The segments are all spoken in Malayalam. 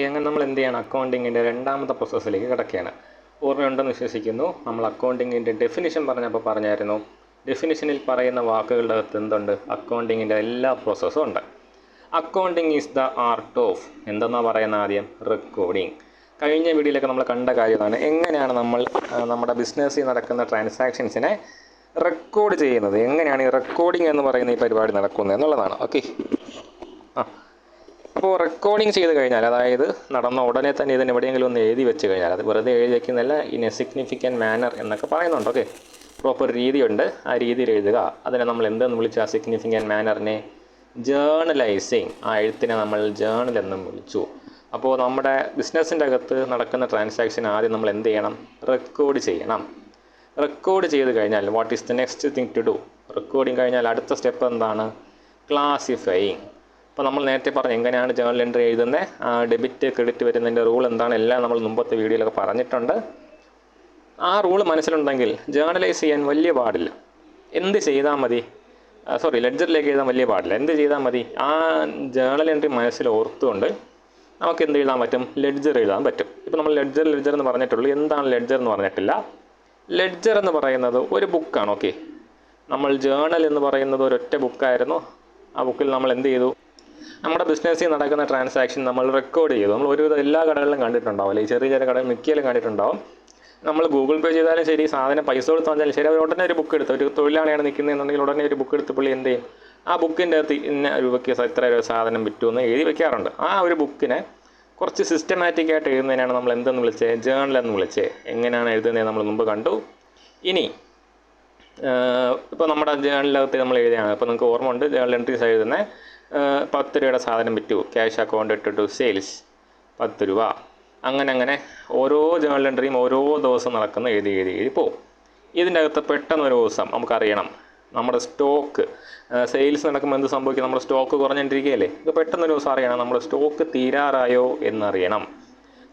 അങ്ങനെ നമ്മൾ എന്ത് ചെയ്യണം? അക്കൗണ്ടിങ്ങിൻ്റെ രണ്ടാമത്തെ പ്രോസസ്സിലേക്ക് കിടക്കുകയാണ്. ഓർമ്മയുണ്ടെന്ന് വിശ്വസിക്കുന്നു. നമ്മൾ അക്കൗണ്ടിങ്ങിൻ്റെ ഡെഫിനിഷൻ പറഞ്ഞപ്പോൾ പറഞ്ഞായിരുന്നു, ഡെഫിനിഷനിൽ പറയുന്ന വാക്കുകളുടെ അകത്ത് എന്തുണ്ട്? അക്കൗണ്ടിങ്ങിൻ്റെ എല്ലാ പ്രോസസ്സും ഉണ്ട്. Accounting is the art of എന്തെന്നാണ് പറയുന്ന ആദ്യം? റെക്കോർഡിങ്. കഴിഞ്ഞ വീഡിയോയിലൊക്കെ നമ്മൾ കണ്ട കാര്യമാണ് എങ്ങനെയാണ് നമ്മൾ നമ്മുടെ ബിസിനസ്സിൽ നടക്കുന്ന ട്രാൻസാക്ഷൻസിനെ റെക്കോർഡ് ചെയ്യുന്നത്, എങ്ങനെയാണ് ഈ റെക്കോർഡിംഗ് എന്ന് പറയുന്ന ഈ പരിപാടി നടക്കുന്നത് എന്നുള്ളതാണ്. ഓക്കെ, അപ്പോൾ റെക്കോർഡിങ് ചെയ്ത് കഴിഞ്ഞാൽ, അതായത് നടന്ന ഉടനെ തന്നെ ഇതിന് എവിടെയെങ്കിലും ഒന്ന് എഴുതി വെച്ച് കഴിഞ്ഞാൽ, അത് വെറുതെ എഴുതി വയ്ക്കുന്നില്ല, ഇൻ എ സിഗ്നിഫിക്കൻറ്റ് മാനർ എന്നൊക്കെ പറയുന്നുണ്ട്. ഓക്കെ, പ്രോപ്പർ രീതിയുണ്ട്, ആ രീതിയിൽ എഴുതുക. അതിനെ നമ്മൾ എന്തെന്ന് വിളിച്ചു? ആ സിഗ്നിഫിക്കൻറ്റ് മാനറിനെ ജേർണലൈസിങ്, ആ എഴുത്തിനെ നമ്മൾ ജേർണൽ എന്നും വിളിച്ചു. അപ്പോൾ നമ്മുടെ ബിസിനസ്സിൻ്റെ അകത്ത് നടക്കുന്ന ട്രാൻസാക്ഷൻ ആദ്യം നമ്മൾ എന്ത് ചെയ്യണം? റെക്കോർഡ് ചെയ്യണം. റെക്കോർഡ് ചെയ്ത് കഴിഞ്ഞാൽ what is the next thing to do? Recording കഴിഞ്ഞാൽ അടുത്ത സ്റ്റെപ്പ് എന്താണ്? ക്ലാസിഫയിങ്. അപ്പോൾ നമ്മൾ നേരത്തെ പറഞ്ഞു എങ്ങനെയാണ് ജേർണൽ എൻട്രി എഴുതുന്നത്, ഡെബിറ്റ് ക്രെഡിറ്റ് വരുന്നതിൻ്റെ റൂൾ എന്താണ്, എല്ലാം നമ്മൾ മുമ്പത്തെ വീഡിയോയിലൊക്കെ പറഞ്ഞിട്ടുണ്ട്. ആ റൂൾ മനസ്സിലുണ്ടെങ്കിൽ ജേർണലൈസ് ചെയ്യാൻ വലിയ പാടില്ല. എന്ത് ചെയ്താൽ മതി? ലെഡ്ജറിലേക്ക് എഴുതാൻ വലിയ പാടില്ല. എന്ത് ചെയ്താൽ മതി? ആ ജേർണൽ എൻട്രി മനസ്സിൽ ഓർത്തുകൊണ്ട് നമുക്ക് എന്ത് എഴുതാൻ പറ്റും? ലെഡ്ജർ എഴുതാൻ പറ്റും. ഇപ്പോൾ നമ്മൾ ലെഡ്ജർ എന്ന് പറഞ്ഞിട്ടുള്ളൂ. എന്താണ് ലെഡ്ജർ എന്ന് പറഞ്ഞിട്ടില്ല. ലെഡ്ജർ എന്ന് പറയുന്നത് ഒരു ബുക്കാണ്. ഓക്കെ, നമ്മൾ ജേർണൽ എന്ന് പറയുന്നത് ഒരൊറ്റ ബുക്കായിരുന്നു. ആ ബുക്കിൽ നമ്മൾ എന്ത് ചെയ്തു? നമ്മുടെ ബിസിനസ്സിൽ നടക്കുന്ന ട്രാൻസാക്ഷൻ നമ്മൾ റെക്കോർഡ് ചെയ്തു. നമ്മൾ ഒരുവിധം എല്ലാ കടകളിലും കണ്ടിട്ടുണ്ടാവും, അല്ലെങ്കിൽ ചെറിയ ചെറിയ കടകൾ മിക്കയിലും കണ്ടിട്ടുണ്ടാവും. നമ്മൾ ഗൂഗിൾ പേ ചെയ്താലും ശരി, സാധനം പൈസ കൊടുത്ത് വന്നാലും ശരി, അവർ ഉടനെ ഒരു ബുക്ക് എടുത്ത്, ഒരു തൊഴിലാളിയാണ് നിൽക്കുന്നതെന്നുണ്ടെങ്കിൽ ഉടനെ ഒരു ബുക്ക് എടുത്ത് പുള്ളി എന്ത് ചെയ്യും? ആ ബുക്കിൻ്റെ അകത്ത് ഇന്ന രൂപയ്ക്ക് ഇത്ര രൂപ സാധനം വിറ്റുമെന്ന് എഴുതി വെക്കാറുണ്ട്. ആ ഒരു ബുക്കിനെ കുറച്ച് സിസ്റ്റമാറ്റിക്കായിട്ട് എഴുതുന്നതിനാണ് നമ്മൾ എന്തെന്ന് വിളിച്ചത്? ജേർണൽ എന്ന് വിളിച്ചത്. എങ്ങനെയാണ് എഴുതുന്നത് നമ്മൾ മുമ്പ് കണ്ടു. ഇനി ഇപ്പോൾ നമ്മുടെ ജേർണലിനകത്ത് നമ്മൾ എഴുതുകയാണ്. ഇപ്പോൾ നിങ്ങൾക്ക് ഓർമ്മ ഉണ്ട്, ജേർണൽ എൻട്രീസ് എഴുതുന്നത് 10 രൂപയുടെ സാധനം വിറ്റു, ക്യാഷ് അക്കൗണ്ട് ഇട്ടിട്ടു, സെയിൽസ് 10 രൂപ. അങ്ങനെ ഓരോ ജേർണൽ എൻട്രിയും ഓരോ ദിവസം നടക്കുന്ന എഴുതി പോകും. ഇതിൻ്റെ അകത്ത് പെട്ടെന്നൊരു ദിവസം നമുക്കറിയണം നമ്മുടെ സ്റ്റോക്ക്, സെയിൽസ് നടക്കുമ്പോൾ എന്ത് സംഭവിക്കും? നമ്മുടെ സ്റ്റോക്ക് കുറഞ്ഞിട്ടിരിക്കുകയല്ലേ. ഇത് പെട്ടെന്നൊരു ദിവസം അറിയണം നമ്മുടെ സ്റ്റോക്ക് തീരാറായോ എന്നറിയണം.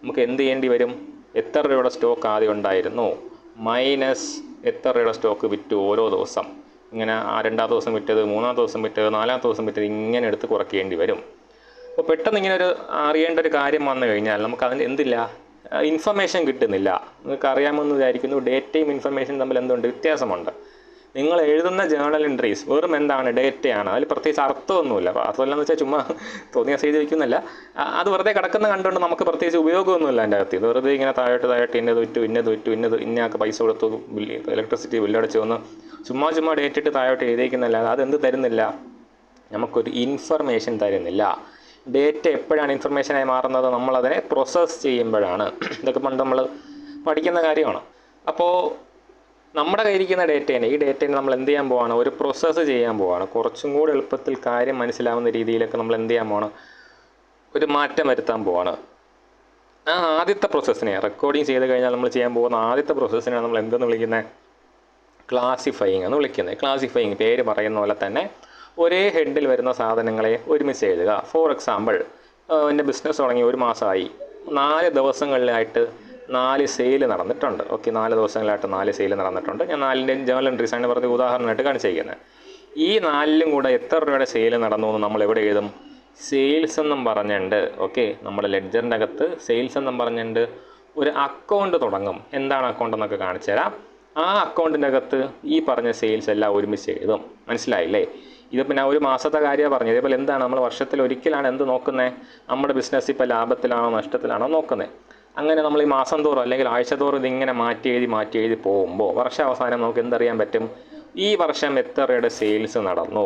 നമുക്ക് എന്ത് ചെയ്യേണ്ടി വരും? എത്ര രൂപയുടെ സ്റ്റോക്ക് ആദ്യം ഉണ്ടായിരുന്നു മൈനസ് എത്ര രൂപയുടെ സ്റ്റോക്ക് വിറ്റു ഓരോ ദിവസം. ഇങ്ങനെ രണ്ടാം ദിവസം വിറ്റത്, മൂന്നാം ദിവസം വിറ്റത്, നാലാമത്തെ ദിവസം വിറ്റത്, ഇങ്ങനെ എടുത്ത് കുറയ്ക്കേണ്ടി വരും. അപ്പോൾ പെട്ടെന്ന് ഇങ്ങനെ അറിയേണ്ട ഒരു കാര്യം വന്നു കഴിഞ്ഞാൽ നമുക്ക് അതിന് എന്തില്ല? ഇൻഫർമേഷൻ കിട്ടുന്നില്ല. നിങ്ങൾക്ക് അറിയാമെന്ന് വിചാരിക്കുന്നു, ഡേറ്റയും ഇൻഫർമേഷനും തമ്മിൽ എന്തുണ്ട്? വ്യത്യാസമുണ്ട്. നിങ്ങൾ എഴുതുന്ന ജേർണൽ എൻട്രീസ് വെറും എന്താണ്? ഡേറ്റയാണ്. അതിൽ പ്രത്യേകിച്ച് അർത്ഥമൊന്നുമില്ല. അർത്ഥമില്ലെന്ന് വെച്ചാൽ ചുമ്മാ തോന്നിയ ചെയ്ത് വയ്ക്കുന്നില്ല. അത് വെറുതെ കിടക്കുന്ന കണ്ടുകൊണ്ട് നമുക്ക് പ്രത്യേകിച്ച് ഉപയോഗമൊന്നുമില്ല എൻ്റെ അകത്ത്. ഇത് വെറുതെ ഇങ്ങനെ താഴോട്ട് ഇന്നത് വിറ്റു ഇന്നയാൾക്ക് പൈസ കൊടുത്തു, ഇലക്ട്രിസിറ്റി ബില്ലടച്ച് വന്ന് ചുമ്മാ ഡേറ്റ് ഇട്ട് താഴോട്ട് എഴുതിയിരിക്കുന്നല്ലാതെ അതെന്ത് തരുന്നില്ല? നമുക്കൊരു ഇൻഫർമേഷൻ തരുന്നില്ല. ഡേറ്റ എപ്പോഴാണ് ഇൻഫർമേഷനായി മാറുന്നത്? നമ്മളതിനെ പ്രോസസ്സ് ചെയ്യുമ്പോഴാണ്. ഇതൊക്കെ പണ്ട് നമ്മൾ പഠിക്കുന്ന കാര്യമാണ്. അപ്പോൾ നമ്മുടെ കയ്യിരിക്കുന്ന ഡേറ്റേനെ, ഈ ഡേറ്റേനെ നമ്മൾ എന്ത് ചെയ്യാൻ പോവാണ്? ഒരു പ്രോസസ്സ് ചെയ്യാൻ പോവാണ്. കുറച്ചും കൂടി എളുപ്പത്തിൽ കാര്യം മനസ്സിലാവുന്ന രീതിയിലൊക്കെ നമ്മൾ എന്ത് ചെയ്യാൻ പോവാണ്? ഒരു മാറ്റം വരുത്താൻ പോവാണ്. ആ ആദ്യത്തെ പ്രോസസ്സിനെ, റെക്കോർഡിങ് ചെയ്ത് കഴിഞ്ഞാൽ നമ്മൾ ചെയ്യാൻ പോകുന്ന ആദ്യത്തെ പ്രോസസ്സിനെയാണ് നമ്മൾ എന്തെന്ന് വിളിക്കുന്നത്? ക്ലാസിഫയിങ് എന്ന് വിളിക്കുന്നത്. ക്ലാസിഫയിങ് പേര് പറയുന്ന പോലെ തന്നെ ഒരേ ഹെഡിൽ വരുന്ന സാധനങ്ങളെ ഒരുമിച്ച് എഴുതുക. ഫോർ എക്സാമ്പിൾ, എൻ്റെ ബിസിനസ് തുടങ്ങി 1 മാസമായി, 4 ദിവസങ്ങളിലായിട്ട് 4 സെയിൽ നടന്നിട്ടുണ്ട്. ഓക്കെ, 4 ദിവസങ്ങളിലായിട്ട് 4 സെയിൽ നടന്നിട്ടുണ്ട്. ഞാൻ 4ൻ്റെ ജേർണൽ എൻട്രീസാണ് വെറുതെ ഉദാഹരണമായിട്ട് കാണിച്ചിരിക്കുന്നത്. ഈ 4ലും കൂടെ എത്ര രൂപയുടെ സെയിൽ നടന്നു എന്ന് നമ്മൾ എവിടെ എഴുതും? സെയിൽസ് എന്നും പറഞ്ഞുണ്ട്. ഓക്കെ, നമ്മുടെ ലെഡ്ജറിൻ്റെ അകത്ത് സെയിൽസ് എന്നും പറഞ്ഞുണ്ട് ഒരു അക്കൗണ്ട് തുടങ്ങും. എന്താണ് അക്കൗണ്ട് എന്നൊക്കെ കാണിച്ചു തരാം. ആ അക്കൗണ്ടിൻ്റെ അകത്ത് ഈ പറഞ്ഞ സെയിൽസ് എല്ലാം ഒരുമിച്ച് എഴുതും. മനസ്സിലായില്ലേ? ഇതിപ്പോൾ ഞാൻ 1 മാസത്തെ കാര്യമാണ് പറഞ്ഞത്. ഇതേപോലെ എന്താണ് നമ്മൾ വർഷത്തിൽ ഒരിക്കലാണ് എന്ത് നോക്കുന്നത്? നമ്മുടെ ബിസിനസ് ഇപ്പോൾ ലാഭത്തിലാണോ നഷ്ടത്തിലാണോ നോക്കുന്നത്. അങ്ങനെ നമ്മൾ ഈ മാസം തോറും അല്ലെങ്കിൽ ആഴ്ച തോറും ഇതിങ്ങനെ മാറ്റി എഴുതി പോകുമ്പോൾ വർഷാവസാനം നമുക്ക് എന്തറിയാൻ പറ്റും? ഈ വർഷം എത്ര രൂപയുടെ സെയിൽസ് നടന്നു.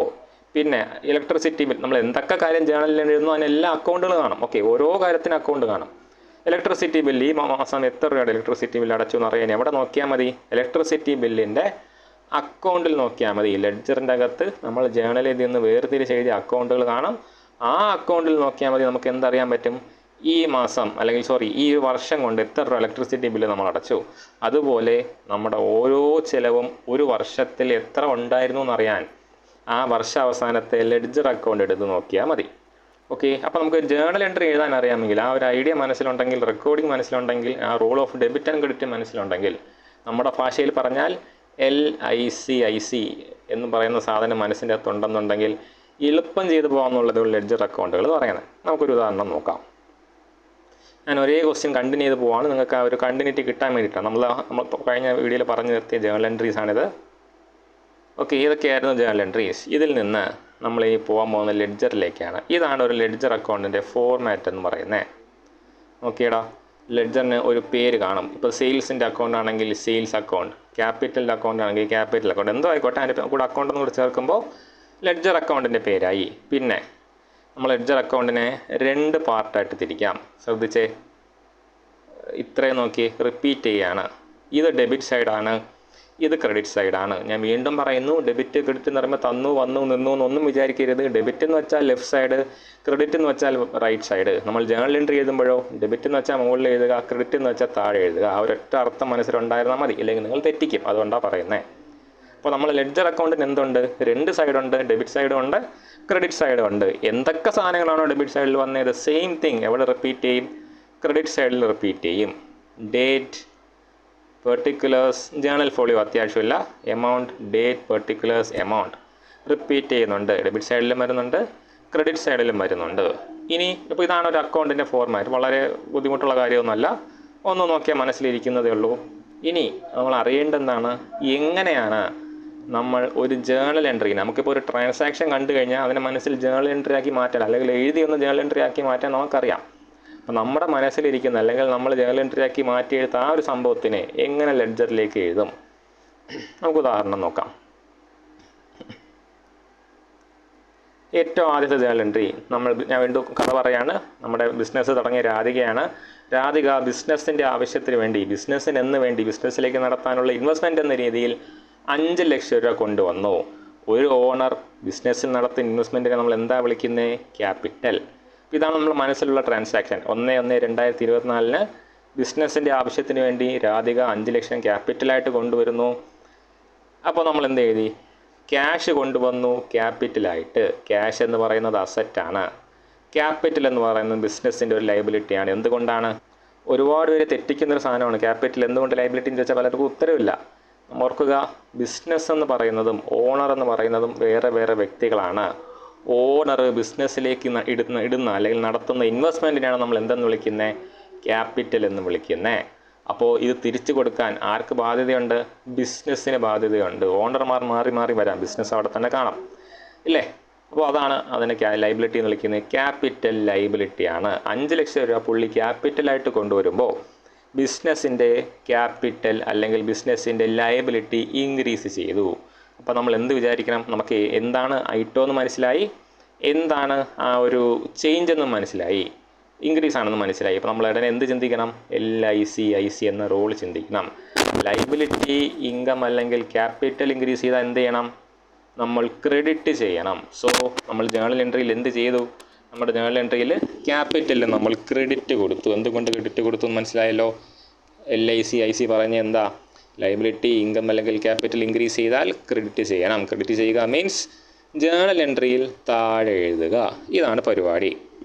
പിന്നെ ഇലക്ട്രിസിറ്റി ബിൽ, നമ്മൾ എന്തൊക്കെ കാര്യം ജേർണലിൽ എഴുതുന്നു അതിനെല്ലാം അക്കൗണ്ടുകൾ കാണും. ഓക്കെ, ഓരോ കാര്യത്തിന് അക്കൗണ്ട് കാണും. ഇലക്ട്രിസിറ്റി ബില്ല്, ഈ മാസം എത്ര രൂപയുടെ ഇലക്ട്രിസിറ്റി ബില്ല് അടച്ചു എന്ന് അറിയാൻ എവിടെ നോക്കിയാൽ മതി? ഇലക്ട്രിസിറ്റി ബില്ലിൻ്റെ അക്കൗണ്ടിൽ നോക്കിയാൽ മതി. ലെഡ്ജറിൻ്റെ അകത്ത് നമ്മൾ ജേർണലിൽ നിന്ന് വേർതിരിച്ച് എഴുതിയ അക്കൗണ്ടുകൾ കാണും. ആ അക്കൗണ്ടിൽ നോക്കിയാൽ മതി നമുക്ക് എന്തറിയാൻ പറ്റും? ഈ മാസം അല്ലെങ്കിൽ ഈ വർഷം കൊണ്ട് എത്ര രൂപ ഇലക്ട്രിസിറ്റി ബില്ല് നമ്മൾ അടച്ചു. അതുപോലെ നമ്മുടെ ഓരോ ചിലവും ഒരു വർഷത്തിൽ എത്ര ഉണ്ടായിരുന്നു എന്നറിയാൻ ആ വർഷാവസാനത്തെ ലെഡ്ജർ അക്കൗണ്ട് എടുത്ത് നോക്കിയാൽ മതി. ഓക്കെ, അപ്പോൾ നമുക്ക് ജേർണൽ എൻട്രി എഴുതാൻ അറിയാമെങ്കിൽ, ആ ഒരു ഐഡിയ മനസ്സിലുണ്ടെങ്കിൽ, റെക്കോർഡിംഗ് മനസ്സിലുണ്ടെങ്കിൽ, ആ rule of debit and credit മനസ്സിലുണ്ടെങ്കിൽ, നമ്മുടെ ഭാഷയിൽ പറഞ്ഞാൽ LICIC എന്ന് പറയുന്ന സാധനം മനസ്സിൻ്റെ അകത്തുണ്ടെന്നുണ്ടെങ്കിൽ എളുപ്പം ചെയ്തു പോകാമെന്നുള്ളത് ലെഡ്ജർ അക്കൗണ്ടുകൾ എന്ന് പറയുന്നത്. നമുക്കൊരു ഉദാഹരണം നോക്കാം. ഞാൻ ഒരേ ക്വസ്റ്റ്യൻ കണ്ടിന്യൂ ചെയ്ത് പോവാണ്. നിങ്ങൾക്ക് ആ ഒരു കണ്ടിന്യൂറ്റി കിട്ടാൻ വേണ്ടിയിട്ടാണ്. നമ്മൾ കഴിഞ്ഞ വീഡിയോയിൽ പറഞ്ഞു നിർത്തിയ ജേണൽ എൻട്രീസാണിത്. ഓക്കെ, ഇതൊക്കെയായിരുന്നു ജേണൽ എൻട്രീസ്. ഇതിൽ നിന്ന് നമ്മൾ ഈ പോകാൻ പോകുന്ന ലെഡ്ജറിലേക്കാണ്. ഇതാണ് ഒരു ലെഡ്ജർ അക്കൗണ്ടിൻ്റെ ഫോർമാറ്റ് എന്ന് പറയുന്നത്. ഓക്കേടാ, ലെഡ്ജറിന് ഒരു പേര് കാണും. ഇപ്പോൾ സെയിൽസിൻ്റെ അക്കൗണ്ട് ആണെങ്കിൽ സെയിൽസ് അക്കൗണ്ട്, ക്യാപിറ്റലിൻ്റെ അക്കൗണ്ട് ആണെങ്കിൽ ക്യാപിറ്റൽ അക്കൗണ്ട്, എന്തോ ആയിക്കോട്ടെ അതിൻ്റെ കൂടെ അക്കൗണ്ട് എന്ന് കൂടി ചേർക്കുമ്പോൾ ലെഡ്ജർ അക്കൗണ്ടിൻ്റെ പേരായി. പിന്നെ നമ്മൾ ലെഡ്ജർ അക്കൗണ്ടിനെ 2 പാർട്ടായിട്ട് തിരിക്കാം. ശ്രദ്ധിച്ചേ, ഇത്രയും നോക്കി റിപ്പീറ്റ് ചെയ്യാണ്. ഇത് ഡെബിറ്റ് സൈഡാണ്, ഇത് ക്രെഡിറ്റ് സൈഡാണ്. ഞാൻ വീണ്ടും പറയുന്നു, ഡെബിറ്റ് ക്രെഡിറ്റ് എന്ന് പറയുമ്പോൾ തന്നു വന്നു നിന്നു എന്നൊന്നും വിചാരിക്കരുത്. ഡെബിറ്റ് എന്ന് വെച്ചാൽ ലെഫ്റ്റ് സൈഡ്, ക്രെഡിറ്റ് എന്ന് വെച്ചാൽ റൈറ്റ് സൈഡ്. നമ്മൾ ജേണൽ എൻട്രി എഴുതുമ്പോഴോ ഡെബിറ്റ് എന്ന് വെച്ചാൽ മുകളിൽ എഴുതുക, ക്രെഡിറ്റ് എന്ന് വെച്ചാൽ താഴെ എഴുതുക. ആ ഒരൊറ്റ അർത്ഥം മനസ്സിലുണ്ടായിരുന്നാൽ മതി, ഇല്ലെങ്കിൽ നിങ്ങൾ തെറ്റിക്കും. അതുകൊണ്ടാണ് പറയുന്നത്. അപ്പോൾ നമ്മൾ ലെഡ്ജർ അക്കൗണ്ടിന് എന്തുണ്ട്? 2 സൈഡുണ്ട്, ഡെബിറ്റ് സൈഡും ഉണ്ട്, ക്രെഡിറ്റ് സൈഡും ഉണ്ട്. എന്തൊക്കെ സാധനങ്ങളാണോ ഡെബിറ്റ് സൈഡിൽ വന്നത് സെയിം തിങ് എവിടെ റിപ്പീറ്റ് ചെയ്യും? ക്രെഡിറ്റ് സൈഡിൽ റിപ്പീറ്റ് ചെയ്യും. ഡേറ്റ്, പെർട്ടിക്കുലേഴ്സ്, ജേണൽ ഫോളിയോ അത്യാവശ്യമില്ല, amount, date, particulars, amount repeat ചെയ്യുന്നുണ്ട്. ഡെബിറ്റ് സൈഡിലും വരുന്നുണ്ട്, ക്രെഡിറ്റ് സൈഡിലും വരുന്നുണ്ട്. ഇനി ഇപ്പോൾ ഇതാണ് ഒരു അക്കൗണ്ടിൻ്റെ ഫോർമാറ്റ്. വളരെ ബുദ്ധിമുട്ടുള്ള കാര്യമൊന്നുമല്ല, ഒന്ന് നോക്കിയാൽ മനസ്സിലിരിക്കുന്നതേ ഉള്ളൂ. ഇനി നമ്മൾ അറിയേണ്ടതാണ് എങ്ങനെയാണ് നമ്മൾ ഒരു ജേണൽ എൻട്രി, നമുക്കിപ്പോൾ ഒരു ട്രാൻസാക്ഷൻ കണ്ടു കഴിഞ്ഞാൽ അതിനെ മനസ്സിൽ ജേണൽ എൻട്രി ആക്കി മാറ്റാൻ, അല്ലെങ്കിൽ എഴുതി ഒന്ന് ജേണൽ എൻട്രി ആക്കി മാറ്റാൻ നമുക്കറിയാം. അപ്പോൾ നമ്മുടെ മനസ്സിലിരിക്കുന്ന അല്ലെങ്കിൽ നമ്മൾ ജേണൽ എൻട്രി ആക്കി മാറ്റിയെടുത്ത ആ ഒരു സംഭവത്തിനെ എങ്ങനെ ലെഡ്ജറിലേക്ക് എഴുതും? നമുക്ക് ഉദാഹരണം നോക്കാം. ഏറ്റവും ആദ്യത്തെ ജേണൽ എൻട്രി ഞാൻ വീണ്ടും കഥ പറയാണ്. നമ്മുടെ ബിസിനസ് തുടങ്ങിയ രാധികയാണ്. രാധിക ബിസിനസ്സിൻ്റെ ആവശ്യത്തിന് വേണ്ടി, ബിസിനസ്സിലേക്ക് നടത്താനുള്ള ഇൻവെസ്റ്റ്മെൻറ്റ് എന്ന രീതിയിൽ 5 ലക്ഷം രൂപ കൊണ്ടുവന്നു. ഒരു ഓണർ ബിസിനസ്സിൽ നടത്തുന്ന ഇൻവെസ്റ്റ്മെൻറ്റിനെ നമ്മൾ എന്താ വിളിക്കുന്നത്? ക്യാപിറ്റൽ. ഇതാണ് നമ്മൾ മനസ്സിലുള്ള ട്രാൻസാക്ഷൻ. 1/1/2024 ബിസിനസ്സിൻ്റെ ആവശ്യത്തിന് വേണ്ടി രാധിക 5 ലക്ഷം ക്യാപിറ്റലായിട്ട് കൊണ്ടുവരുന്നു. അപ്പോൾ നമ്മൾ എന്ത് എഴുതി? ക്യാഷ് കൊണ്ടുവന്നു ക്യാപിറ്റലായിട്ട്. ക്യാഷ് എന്ന് പറയുന്നത് അസറ്റാണ്, ക്യാപിറ്റൽ എന്ന് പറയുന്നത് ബിസിനസ്സിൻ്റെ ഒരു ലയബിലിറ്റിയാണ്. എന്തുകൊണ്ടാണ്? ഒരുപാട് പേര് തെറ്റിക്കുന്നൊരു സാധനമാണ് ക്യാപിറ്റൽ എന്തുകൊണ്ട് ലയബിലിറ്റി എന്ന് ചോദിച്ചാൽ പലർക്കും ഉത്തരവില്ല. ഓർക്കുക, ബിസിനസ് എന്ന് പറയുന്നതും ഓണർ എന്ന് പറയുന്നതും വേറെ വേറെ വ്യക്തികളാണ്. ഓണർ ബിസിനസ്സിലേക്ക് ഇടുന്ന അല്ലെങ്കിൽ നടത്തുന്ന ഇൻവെസ്റ്റ്മെൻറ്റിനാണ് നമ്മൾ എന്തെന്ന് വിളിക്കുന്നത്? ക്യാപിറ്റൽ എന്ന് വിളിക്കുന്നത്. അപ്പോൾ ഇത് തിരിച്ചു കൊടുക്കാൻ ആർക്ക് ബാധ്യതയുണ്ട്? ബിസിനസ്സിന് ബാധ്യതയുണ്ട്. ഓണർമാർ മാറി മാറി വരാം, ബിസിനസ് അവിടെ തന്നെ കാണാം, ഇല്ലേ? അപ്പോൾ അതാണ് അതിനെ ലൈബിലിറ്റി എന്ന് വിളിക്കുന്നത്. ക്യാപിറ്റൽ ലൈബിലിറ്റിയാണ്. 5 ലക്ഷം രൂപ പുള്ളി ക്യാപിറ്റലായിട്ട് കൊണ്ടുവരുമ്പോൾ ബിസിനസ്സിൻ്റെ ക്യാപിറ്റൽ അല്ലെങ്കിൽ ബിസിനസ്സിൻ്റെ ലയബിലിറ്റി ഇൻക്രീസ് ചെയ്തു. അപ്പോൾ നമ്മൾ എന്ത് വിചാരിക്കണം? നമുക്ക് എന്താണ് ഐറ്റം എന്ന് മനസ്സിലായി, എന്താണ് ആ ഒരു ചേഞ്ച് എന്നും മനസ്സിലായി, ഇൻക്രീസ് ആണെന്ന് മനസ്സിലായി. അപ്പോൾ നമ്മൾ ഉടനെ എന്ത് ചിന്തിക്കണം? LIC എന്ന റോൾ ചിന്തിക്കണം. ലൈബിലിറ്റി ഇൻകം അല്ലെങ്കിൽ ക്യാപിറ്റൽ ഇൻക്രീസ് ചെയ്താൽ എന്ത് ചെയ്യണം? നമ്മൾ ക്രെഡിറ്റ് ചെയ്യണം. സോ നമ്മൾ ജേണൽ എൻട്രിയിൽ എന്ത് ചെയ്തു? നമ്മുടെ ജേണൽ എൻട്രിയിൽ ക്യാപിറ്റലിൽ നമ്മൾ ക്രെഡിറ്റ് കൊടുത്തു. എന്തുകൊണ്ട് ക്രെഡിറ്റ് കൊടുത്തു എന്ന് മനസ്സിലായല്ലോ. LIC പറഞ്ഞ എന്താ? ലൈബിലിറ്റി ഇൻകം അല്ലെങ്കിൽ ക്യാപിറ്റൽ ഇൻക്രീസ് ചെയ്താൽ ക്രെഡിറ്റ് ചെയ്യണം. ക്രെഡിറ്റ് ചെയ്യുക മീൻസ് ജേണൽ എൻട്രിയിൽ താഴെ എഴുതുക. ഇതാണ് പരിപാടി.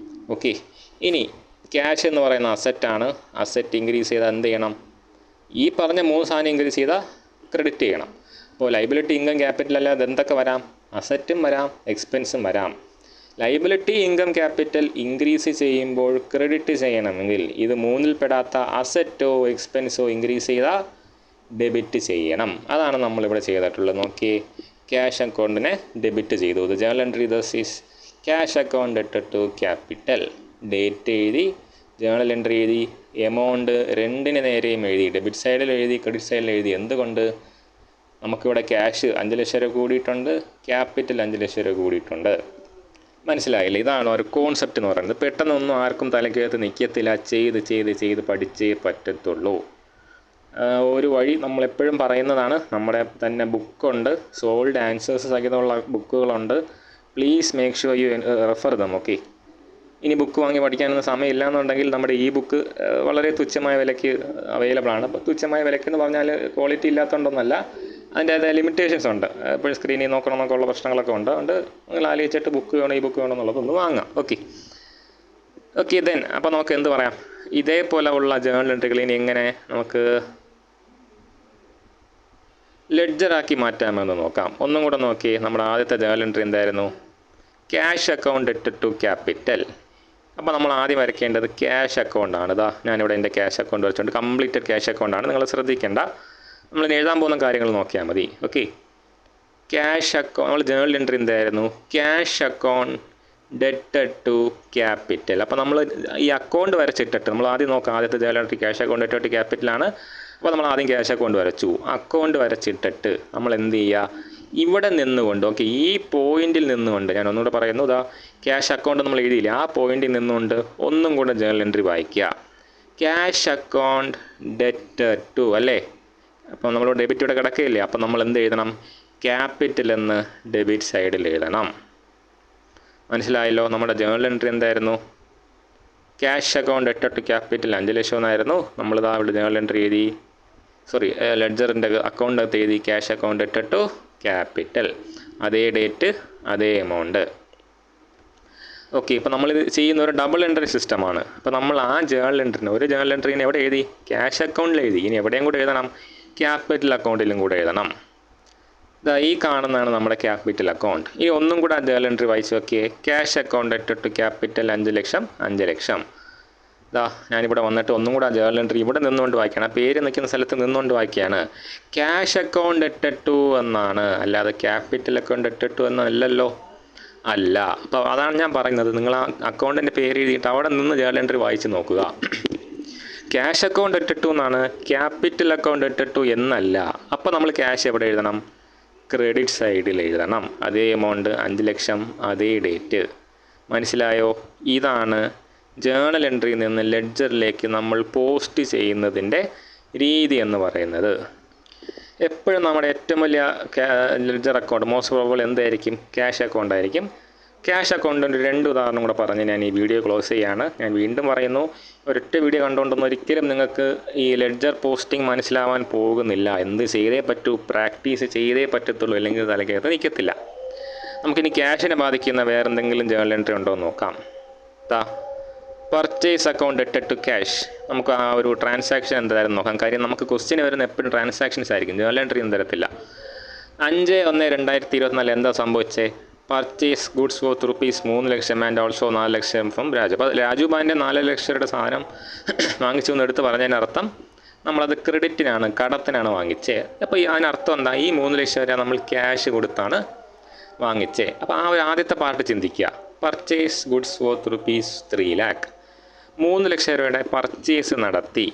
ഓക്കെ, ഇനി ക്യാഷ് എന്ന് പറയുന്ന അസറ്റാണ്. അസറ്റ് ഇൻക്രീസ് ചെയ്താൽ എന്ത് ചെയ്യണം? ഈ പറഞ്ഞ 3 സാധനം ഇൻക്രീസ് ചെയ്താൽ ക്രെഡിറ്റ് ചെയ്യണം. അപ്പോൾ ലൈബിലിറ്റി ഇൻകം ക്യാപിറ്റൽ അല്ലാതെ എന്തൊക്കെ വരാം? അസറ്റും വരാം, എക്സ്പെൻസും വരാം. ലൈബിലിറ്റി ഇൻകം ക്യാപിറ്റൽ ഇൻക്രീസ് ചെയ്യുമ്പോൾ ക്രെഡിറ്റ് ചെയ്യണമെങ്കിൽ ഇത് 3-ൽ പെടാത്ത അസറ്റോ എക്സ്പെൻസോ ഇൻക്രീസ് ചെയ്താൽ ഡെബിറ്റ് ചെയ്യണം. അതാണ് നമ്മളിവിടെ ചെയ്തിട്ടുള്ളത്. നോക്കിയേ, ക്യാഷ് അക്കൗണ്ടിനെ ഡെബിറ്റ് ചെയ്തു. ഇത് journal entry thus is cash account ഡെറ്റഡ് ടു ക്യാപിറ്റൽ. ഡേറ്റ് എഴുതി, ജേണൽ എൻട്രി എഴുതി, എമൗണ്ട് 2-ന് നേരെയും എഴുതി. ഡെബിറ്റ് സൈഡിൽ എഴുതി, ക്രെഡിറ്റ് സൈഡിൽ എഴുതി. എന്തുകൊണ്ട്? നമുക്കിവിടെ ക്യാഷ് 5 ലക്ഷം രൂപ കൂടിയിട്ടുണ്ട്, ക്യാപിറ്റൽ 5 ലക്ഷം രൂപ കൂടിയിട്ടുണ്ട്. മനസ്സിലായില്ല? ഇതാണ് ഒരു കോൺസെപ്റ്റ് എന്ന് പറയുന്നത്. പെട്ടെന്നൊന്നും ആർക്കും തലയ്ക്കകത്ത് നിൽക്കത്തില്ല. ചെയ്ത് പഠിച്ചേ പറ്റത്തുള്ളൂ. ഒരു വഴി നമ്മളെപ്പോഴും പറയുന്നതാണ്, നമ്മുടെ തന്നെ ബുക്കുണ്ട്, സോൾഡ് ആൻസേഴ്സ് സഹിതമുള്ള ബുക്കുകളുണ്ട്. Please make sure you refer them. Okay, ഇനി ബുക്ക് വാങ്ങി പഠിക്കാനൊന്നും സമയമില്ല എന്നുണ്ടെങ്കിൽ നമ്മുടെ ഈ ബുക്ക് വളരെ തുച്ഛമായ വിലയ്ക്ക് അവൈലബിൾ ആണ്. അപ്പോൾ തുച്ഛമായ വിലയ്ക്ക് എന്ന് പറഞ്ഞാൽ ക്വാളിറ്റി ഇല്ലാത്തതുകൊണ്ടൊന്നല്ല, അതിൻ്റേതായ ലിമിറ്റേഷൻസ് ഉണ്ട്. എപ്പോഴും സ്ക്രീനിൽ നോക്കണം എന്നൊക്കെയുള്ള പ്രശ്നങ്ങളൊക്കെ ഉണ്ട്. അതുകൊണ്ട് നിങ്ങൾ ആലോചിച്ചിട്ട് ബുക്ക് വേണം, ഈ ബുക്ക് വേണം എന്നുള്ളതൊന്ന് വാങ്ങാം. ഓക്കെ ദെൻ അപ്പോൾ നമുക്ക് എന്ത് പറയാം? ഇതേപോലെ ഉള്ള ജേണൽ എൻട്രികൾ ഇനി എങ്ങനെ നമുക്ക് ലെഡ്ജറാക്കി മാറ്റാമെന്ന് നോക്കാം. ഒന്നും കൂടെ നോക്കി. നമ്മുടെ ആദ്യത്തെ ജേണൽ എൻട്രി എന്തായിരുന്നു? ക്യാഷ് അക്കൗണ്ട് ഡെറ്റഡ് ടു ക്യാപിറ്റൽ. അപ്പോൾ നമ്മൾ ആദ്യം വരയ്ക്കേണ്ടത് ക്യാഷ് അക്കൗണ്ടാണ്. ഇതാ ഞാനിവിടെ എൻ്റെ ക്യാഷ് അക്കൗണ്ട് വരച്ചുകൊണ്ട് കംപ്ലീറ്റഡ് ക്യാഷ് അക്കൗണ്ടാണ്. നിങ്ങൾ ശ്രദ്ധിക്കേണ്ട, നമ്മൾ എഴുതാൻ പോകുന്ന കാര്യങ്ങൾ നോക്കിയാൽ മതി. ഓക്കെ, ക്യാഷ് അക്കൗണ്ട് നമ്മൾ ജേണൽ എൻട്രി എന്തായിരുന്നു? ക്യാഷ് അക്കൗണ്ട് ഡെറ്റഡ് ടു ക്യാപിറ്റൽ. അപ്പോൾ നമ്മൾ ഈ അക്കൗണ്ട് വരച്ചിട്ടിട്ട് നമ്മൾ ആദ്യം നോക്കാം. ആദ്യത്തെ ജേണൽ എൻട്രി ക്യാഷ് അക്കൗണ്ട് ഡെറ്റഡ് ടു ക്യാപിറ്റലാണ്. അപ്പോൾ നമ്മൾ ആദ്യം ക്യാഷ് അക്കൗണ്ട് വരച്ചു. അക്കൗണ്ട് വരച്ചിട്ടിട്ട് നമ്മൾ എന്ത് ചെയ്യുക? ഇവിടെ നിന്നുകൊണ്ട്, ഓക്കെ, ഈ പോയിന്റിൽ നിന്നുകൊണ്ട്, ഞാൻ ഒന്നുകൂടെ പറയുന്നു, ഇതാ ക്യാഷ് അക്കൗണ്ട് നമ്മൾ എഴുതിയില്ല, ആ പോയിന്റിൽ നിന്നുകൊണ്ട് ഒന്നും കൂടെ ജേണൽ എൻട്രി വായിക്കുക. ക്യാഷ് അക്കൗണ്ട് ഡെറ്റഡ് ടു അല്ലേ? അപ്പോൾ നമ്മൾ ഡെബിറ്റ് ഇവിടെ കിടക്കുകയില്ലേ? അപ്പോൾ നമ്മൾ എന്ത് എഴുതണം? ക്യാപിറ്റൽ എന്ന് ഡെബിറ്റ് സൈഡിൽ എഴുതണം. മനസ്സിലായല്ലോ? നമ്മുടെ ജേണൽ എൻട്രി എന്തായിരുന്നു? ക്യാഷ് അക്കൗണ്ട് ഡെറ്റഡ് ടു ക്യാപിറ്റൽ 5 ലക്ഷം എന്നായിരുന്നു. നമ്മളിതാ ഇവിടെ ജേണൽ എൻട്രി എഴുതി, ലെഡ്ജറിൻ്റെ അക്കൗണ്ട് എഴുതി ക്യാഷ് അക്കൗണ്ട് ഡെറ്റഡ് ടു ക്യാപിറ്റൽ, അതേ ഡേറ്റ് അതേ എമൗണ്ട്. ഓക്കെ, ഇപ്പോൾ നമ്മളിത് ചെയ്യുന്ന ഒരു ഡബിൾ എൻട്രി സിസ്റ്റമാണ്. അപ്പോൾ നമ്മൾ ആ ജേണൽ എൻട്രിനെ, ഒരു ജേണൽ എൻട്രീനെ എവിടെ എഴുതി? ക്യാഷ് അക്കൗണ്ടിൽ എഴുതി. ഇനി എവിടെയും കൂടെ എഴുതണം? ക്യാപിറ്റൽ അക്കൗണ്ടിലും കൂടെ എഴുതണം. ഇതാ ഈ കാണുന്നതാണ് നമ്മുടെ ക്യാപിറ്റൽ അക്കൗണ്ട്. ഇനി ഒന്നും കൂടെ ആ ജേണൽ എൻട്രി വായിച്ച് നോക്കിയേ. ക്യാഷ് അക്കൗണ്ട് ഡെറ്റഡ് ടു ക്യാപിറ്റൽ 5 ലക്ഷം, 5 ലക്ഷം. ഇതാ ഞാനിവിടെ വന്നിട്ട് ഒന്നും കൂടെ ആ ജേണൽ എൻട്രി ഇവിടെ നിന്നുകൊണ്ട് വായിക്കണം. ആ പേര് നിൽക്കുന്ന സ്ഥലത്ത് നിന്നുകൊണ്ട് വായിക്കുകയാണ്. ക്യാഷ് അക്കൗണ്ട് ഡെറ്റഡ് ടു എന്നാണ്, അല്ലാതെ ക്യാപിറ്റൽ അക്കൗണ്ട് ഡെറ്റഡ് ടു എന്നല്ലല്ലോ. അല്ല. അപ്പോൾ അതാണ് ഞാൻ പറയുന്നത്, നിങ്ങൾ ആ അക്കൗണ്ടിൻ്റെ പേര് എഴുതിയിട്ട് അവിടെ നിന്ന് ജേണൽ എൻട്രി വായിച്ച് നോക്കുക. ക്യാഷ് അക്കൗണ്ട് ഡെറ്റഡ് ടു എന്നാണ്, ക്യാപിറ്റൽ അക്കൗണ്ട് ഡെറ്റഡ് ടു എന്നല്ല. അപ്പോൾ നമ്മൾ ക്യാഷ് എവിടെ എഴുതണം? ക്രെഡിറ്റ് സൈഡിൽ എഴുതണം. അതേ എമൗണ്ട് 5 ലക്ഷം, അതേ ഡേറ്റ്. മനസ്സിലായോ? ഇതാണ് ജേണൽ എൻട്രിയിൽ നിന്ന് ലെഡ്ജറിലേക്ക് നമ്മൾ പോസ്റ്റ് ചെയ്യുന്നതിൻ്റെ രീതി എന്ന് പറയുന്നത്. എപ്പോഴും നമ്മുടെ ഏറ്റവും വലിയ ലെഡ്ജർ അക്കൗണ്ട് മോസ്റ്റ് പ്രോബബിൾ എന്തായിരിക്കും? ക്യാഷ് അക്കൗണ്ട് ആയിരിക്കും. ക്യാഷ് അക്കൗണ്ടിൻ്റെ 2 ഉദാഹരണം കൂടെ പറഞ്ഞ് ഞാൻ ഈ വീഡിയോ ക്ലോസ് ചെയ്യാണ്. ഞാൻ വീണ്ടും പറയുന്നു, ഒരൊറ്റ വീഡിയോ കണ്ടുകൊണ്ടൊന്നും ഒരിക്കലും നിങ്ങൾക്ക് ഈ ലെഡ്ജർ പോസ്റ്റിംഗ് മനസ്സിലാവാൻ പോകുന്നില്ല. എന്ത് ചെയ്തേ പറ്റൂ? പ്രാക്ടീസ് ചെയ്തേ പറ്റത്തുള്ളൂ, അല്ലെങ്കിൽ തലക്കകത്ത് നിൽക്കത്തില്ല. നമുക്കിനി ക്യാഷിനെ ബാധിക്കുന്ന വേറെ എന്തെങ്കിലും ജേണൽ എൻട്രി ഉണ്ടോ എന്ന് നോക്കാം. പർച്ചേസ് അക്കൗണ്ട് ഡെറ്റഡ് ടു ക്യാഷ്. നമുക്ക് ആ ഒരു ട്രാൻസാക്ഷൻ എന്തായാലും നോക്കാം. കാര്യം നമുക്ക് ക്വസ്റ്റ്യൻ വരുന്ന എപ്പോഴും ട്രാൻസാക്ഷൻസ് ആയിരിക്കും, ജേണൽ എൻട്രി ഒന്നും തരത്തില്ല. 5/1/2024 എന്താ സംഭവിച്ചേ? Purchase goods worth ₹3 lakh and also 4 lakh from Raju. അപ്പോൾ രാജു ബാൻ്റെ 4 ലക്ഷം രൂപയുടെ സാധനം വാങ്ങിച്ചു എന്ന് എടുത്ത് പറഞ്ഞതിനർത്ഥം നമ്മളത് ക്രെഡിറ്റിനാണ്, കടത്തിനാണ് വാങ്ങിച്ചേ. അപ്പോൾ അതിനർത്ഥം എന്താ? ഈ 3 ലക്ഷം വരെ നമ്മൾ ക്യാഷ് കൊടുത്താണ് വാങ്ങിച്ചേ. അപ്പോൾ ആ ഒരു ആദ്യത്തെ പാർട്ട് ചിന്തിക്കുക. പർച്ചേസ് ഗുഡ്സ് വർത്ത് ₹3 lakh, 3 ലക്ഷം രൂപയുടെ പർച്ചേസ് നടത്തി.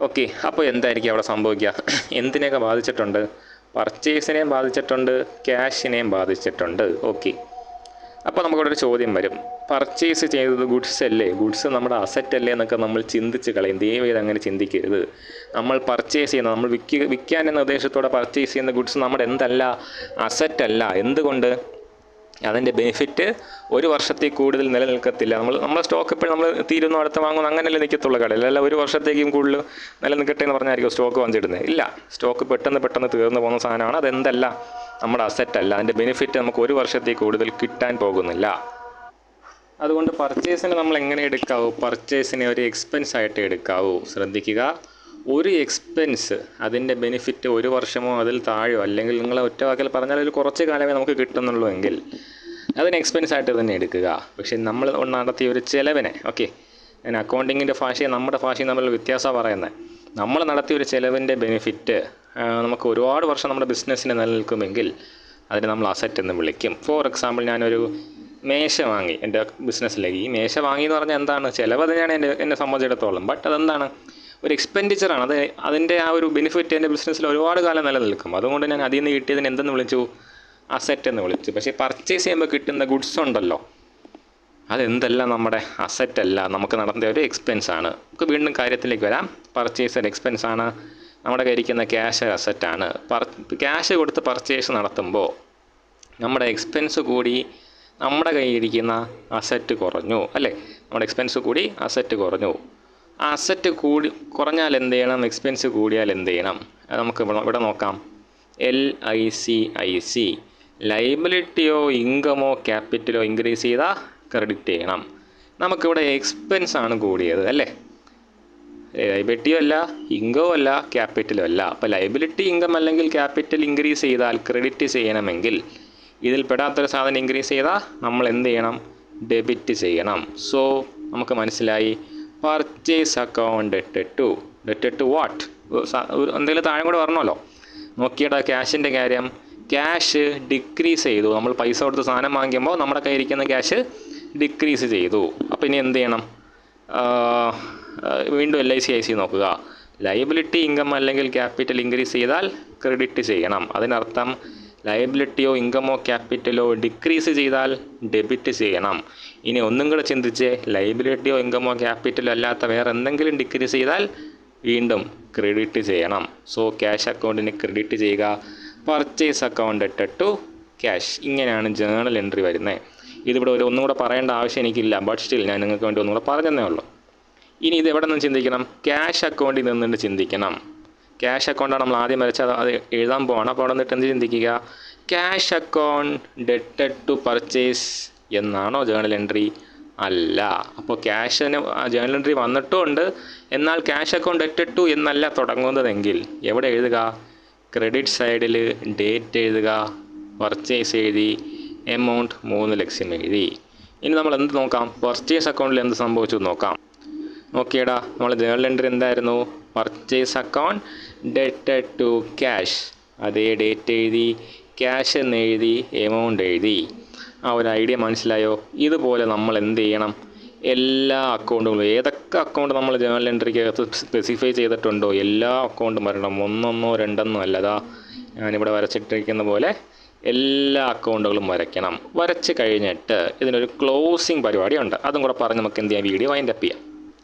ഓക്കെ, അപ്പോൾ എന്തായിരിക്കും അവിടെ സംഭവിക്കുക? എന്തിനെയൊക്കെ ബാധിച്ചിട്ടുണ്ട്? പർച്ചേസിനെയും ബാധിച്ചിട്ടുണ്ട്, ക്യാഷിനെയും ബാധിച്ചിട്ടുണ്ട്. ഓക്കെ, അപ്പോൾ നമുക്കിവിടെ ഒരു ചോദ്യം വരും. പർച്ചേസ് ചെയ്തത് ഗുഡ്സ് അല്ലേ? ഗുഡ്സ് നമ്മുടെ അസറ്റ് അല്ലേ എന്നൊക്കെ നമ്മൾ ചിന്തിച്ച് കളയും. ദയവേത് അങ്ങനെ ചിന്തിക്കരുത്. നമ്മൾ പർച്ചേസ് ചെയ്യുന്ന, നമ്മൾ വിൽക്കാൻ എന്ന ഉദ്ദേശത്തോടെ പർച്ചേസ് ചെയ്യുന്ന ഗുഡ്സ് നമ്മുടെ എന്തല്ല? അസറ്റ് അല്ല. എന്തുകൊണ്ട്? അതിൻ്റെ ബെനിഫിറ്റ് 1 വർഷത്തിൽ കൂടുതൽ നിലനിൽക്കത്തില്ല. നമ്മളെ സ്റ്റോക്ക് എപ്പോഴും നമ്മൾ തീരുന്നു അടുത്ത് വാങ്ങുന്നു അങ്ങനെയല്ലേ നിൽക്കത്തുള്ള കടയിൽ. അല്ല 1 വർഷത്തേക്കും കൂടുതൽ നിലനിൽക്കട്ടെ എന്ന് പറഞ്ഞായിരിക്കും സ്റ്റോക്ക് വാങ്ങിച്ചിടുന്നത്. ഇല്ല, സ്റ്റോക്ക് പെട്ടെന്ന് തീർന്നു പോകുന്ന സാധനമാണ്. അതെന്തല്ല? നമ്മുടെ അസറ്റ് അല്ല. അതിൻ്റെ ബെനിഫിറ്റ് നമുക്ക് 1 വർഷത്തിൽ കൂടുതൽ കിട്ടാൻ പോകുന്നില്ല. അതുകൊണ്ട് പർച്ചേസിനെ നമ്മൾ എങ്ങനെ എടുക്കാവൂ? പർച്ചേസിനെ ഒരു എക്സ്പെൻസ് ആയിട്ട് എടുക്കാവൂ. ശ്രദ്ധിക്കുക, ഒരു എക്സ്പെൻസ് അതിൻ്റെ ബെനിഫിറ്റ് 1 വർഷമോ അതിൽ താഴെയോ, അല്ലെങ്കിൽ നിങ്ങൾ ഒറ്റ വാക്കിൽ പറഞ്ഞാൽ ഒരു കുറച്ച് കാലമേ നമുക്ക് കിട്ടുന്നുള്ളൂ എങ്കിൽ അതിന് എക്സ്പെൻസ് ആയിട്ട് തന്നെ എടുക്കുക. പക്ഷേ നമ്മൾ നടത്തിയ ഒരു ചിലവിനെ, ഓക്കെ, ഞാൻ അക്കൗണ്ടിങ്ങിൻ്റെ ഭാഷയും നമ്മുടെ ഭാഷയും തമ്മിലുള്ള വ്യത്യാസമാണ് പറയുന്നത്. നമ്മൾ നടത്തിയ ഒരു ചിലവിൻ്റെ ബെനിഫിറ്റ് നമുക്ക് ഒരുപാട് വർഷം നമ്മുടെ ബിസിനസ്സിന് നിലനിൽക്കുമെങ്കിൽ അതിന് നമ്മൾ അസറ്റ് എന്ന് വിളിക്കും. ഫോർ എക്സാമ്പിൾ, ഞാനൊരു മേശ വാങ്ങി എൻ്റെ ബിസിനസ്സിലേക്ക്. ഈ മേശ വാങ്ങി എന്ന് പറഞ്ഞാൽ എന്താണ്? ചിലവ് തന്നെയാണ് എന്നെ സംബന്ധിച്ചിടത്തോളം. ബട്ട് അതെന്താണ്? ഒരു എക്സ്പെൻഡിച്ചറാണ്. അതിൻ്റെ ആ ഒരു ബെനിഫിറ്റ് എൻ്റെ ബിസിനസ്സിൽ ഒരുപാട് കാലം നിലനിൽക്കും. അതുകൊണ്ട് ഞാൻ അതിൽ നിന്ന് കിട്ടിയതിന് എന്തെന്ന് വിളിച്ചു? അസറ്റ് എന്ന് വിളിച്ചു. പക്ഷേ പർച്ചേസ് ചെയ്യുമ്പോൾ കിട്ടുന്ന ഗുഡ്സ് ഉണ്ടല്ലോ, അതെന്തല്ല? നമ്മുടെ അസറ്റ് അല്ല, നമുക്ക് നടത്തിയ ഒരു എക്സ്പെൻസാണ്. നമുക്ക് വീണ്ടും കാര്യത്തിലേക്ക് വരാം. പർച്ചേസ് ഒരു എക്സ്പെൻസാണ്, നമ്മുടെ കയ്യിരിക്കുന്ന ക്യാഷ് അസറ്റാണ്. ക്യാഷ് കൊടുത്ത് പർച്ചേസ് നടത്തുമ്പോൾ നമ്മുടെ എക്സ്പെൻസ് കൂടി, നമ്മുടെ കയ്യിരിക്കുന്ന അസറ്റ് കുറഞ്ഞു അല്ലേ? നമ്മുടെ എക്സ്പെൻസ് കൂടി, അസറ്റ് കുറഞ്ഞു. അസറ്റ് കുറഞ്ഞാൽ എന്ത് ചെയ്യണം? എക്സ്പെൻസ് കൂടിയാൽ എന്ത് ചെയ്യണം? നമുക്ക് ഇവിടെ നോക്കാം. LICIC, ലൈബിലിറ്റിയോ ഇൻകമോ ക്യാപിറ്റലോ ഇൻക്രീസ് ചെയ്താൽ ക്രെഡിറ്റ് ചെയ്യണം. നമുക്കിവിടെ എക്സ്പെൻസ് ആണ് കൂടിയത് അല്ലേ? ലൈബിലിറ്റിയോ അല്ല, ഇൻകമോ അല്ല, ക്യാപിറ്റലും അല്ല. അപ്പോൾ ലൈബിലിറ്റി, ഇൻകം അല്ലെങ്കിൽ ക്യാപിറ്റൽ ഇൻക്രീസ് ചെയ്താൽ ക്രെഡിറ്റ് ചെയ്യണമെങ്കിൽ ഇതിൽ പെടാത്തൊരു സാധനം ഇൻക്രീസ് ചെയ്താൽ നമ്മൾ എന്ത് ചെയ്യണം? ഡെബിറ്റ് ചെയ്യണം. സോ നമുക്ക് മനസ്സിലായി പർച്ചേസ് അക്കൗണ്ട് ഡെറ്റഡ് ടു വാട്ട്? എന്തെങ്കിലും താഴെ കൂടെ വരണമല്ലോ. നോക്കിയടാ ക്യാഷിൻ്റെ കാര്യം. ക്യാഷ് ഡിക്രീസ് ചെയ്തു. നമ്മൾ പൈസ കൊടുത്ത് സാധനം വാങ്ങിക്കുമ്പോൾ നമ്മുടെ കയ്യിൽ ഇരിക്കുന്ന ക്യാഷ് ഡിക്രീസ് ചെയ്തു. അപ്പോൾ ഇനി എന്ത് ചെയ്യണം? വീണ്ടും LIC നോക്കുക. ലയബിലിറ്റി ഇൻകം അല്ലെങ്കിൽ ക്യാപിറ്റൽ ഇൻക്രീസ് ചെയ്താൽ ക്രെഡിറ്റ് ചെയ്യണം. അതിനർത്ഥം ലയബിലിറ്റിയോ ഇൻകമോ ക്യാപിറ്റലോ ഡിക്രീസ് ചെയ്താൽ ഡെബിറ്റ് ചെയ്യണം. ഇനി ഒന്നും കൂടെ ചിന്തിച്ച്, ലയബിലിറ്റിയോ ഇൻകമോ ക്യാപിറ്റലോ അല്ലാത്ത വേറെ എന്തെങ്കിലും ഡിക്രീസ് ചെയ്താൽ വീണ്ടും ക്രെഡിറ്റ് ചെയ്യണം. സോ ക്യാഷ് അക്കൗണ്ടിന് ക്രെഡിറ്റ് ചെയ്യുക. പർച്ചേസ് അക്കൗണ്ട് ഡെറ്റഡ് ടു ക്യാഷ്. ഇങ്ങനെയാണ് ജേണൽ എൻട്രി വരുന്നത്. ഇതിവിടെ ഒന്നും കൂടെ പറയേണ്ട ആവശ്യം എനിക്കില്ല. ബട്ട് സ്റ്റിൽ ഞാൻ നിങ്ങൾക്ക് വേണ്ടി ഒന്നും കൂടെ പറഞ്ഞതേ ഉള്ളൂ. ഇനി ഇത് എവിടെ നിന്ന് ചിന്തിക്കണം? ക്യാഷ് അക്കൗണ്ടിൽ നിന്നിട്ട് ചിന്തിക്കണം. ക്യാഷ് അക്കൗണ്ടാണ് നമ്മൾ ആദ്യം വരച്ചത്, അത് എഴുതാൻ പോവാണ്. അപ്പോൾ അവിടെ നിന്നിട്ട് എന്ത് ചിന്തിക്കുക? ക്യാഷ് അക്കൗണ്ട് ഡെറ്റഡ് ടു പർച്ചേസ് എന്നാണോ ജേണൽ എൻട്രി? അല്ല. അപ്പോൾ ക്യാഷിന് ജേണൽ എൻട്രി വന്നിട്ടുമുണ്ട്, എന്നാൽ ക്യാഷ് അക്കൗണ്ട് ഡെറ്റഡ് ടു എന്നല്ല തുടങ്ങുന്നതെങ്കിൽ എവിടെ എഴുതുക? ക്രെഡിറ്റ് സൈഡിൽ ഡേറ്റ് എഴുതുക, പർച്ചേസ് എഴുതി, എമൗണ്ട് 3 ലക്ഷം എഴുതി. ഇനി നമ്മൾ എന്ത് നോക്കാം? പർച്ചേസ് അക്കൗണ്ടിൽ എന്ത് സംഭവിച്ചു നോക്കാം. നോക്കിയടാ, നമ്മൾ ജേണൽ എൻട്രി എന്തായിരുന്നു? പർച്ചേസ് അക്കൗണ്ട് ഡെറ്റഡ് ടു ക്യാഷ്. അതേ ഡേറ്റ് എഴുതി, ക്യാഷ് എന്ന് എഴുതി, എമൗണ്ട് എഴുതി. ആ ഒരു ഐഡിയ മനസ്സിലായോ? ഇതുപോലെ നമ്മൾ എന്ത് ചെയ്യണം? എല്ലാ അക്കൗണ്ടുകളും, ഏതൊക്കെ അക്കൗണ്ട് നമ്മൾ ജേണൽ എൻട്രിക്കകത്ത് സ്പെസിഫൈ ചെയ്തിട്ടുണ്ടോ എല്ലാ അക്കൗണ്ടും വരണം. ഒന്നൊന്നോ രണ്ടെന്നോ അല്ലതാ ഞാനിവിടെ വരച്ചിട്ടിരിക്കുന്ന പോലെ എല്ലാ അക്കൗണ്ടുകളും വരയ്ക്കണം. വരച്ച് കഴിഞ്ഞിട്ട് ഇതിനൊരു ക്ലോസിങ് പരിപാടിയുണ്ട്. അതും കൂടെ പറഞ്ഞ് നമുക്ക് എന്ത് ചെയ്യാം? വീഡിയോ വൈൻഡ് അപ്പ് ചെയ്യാം.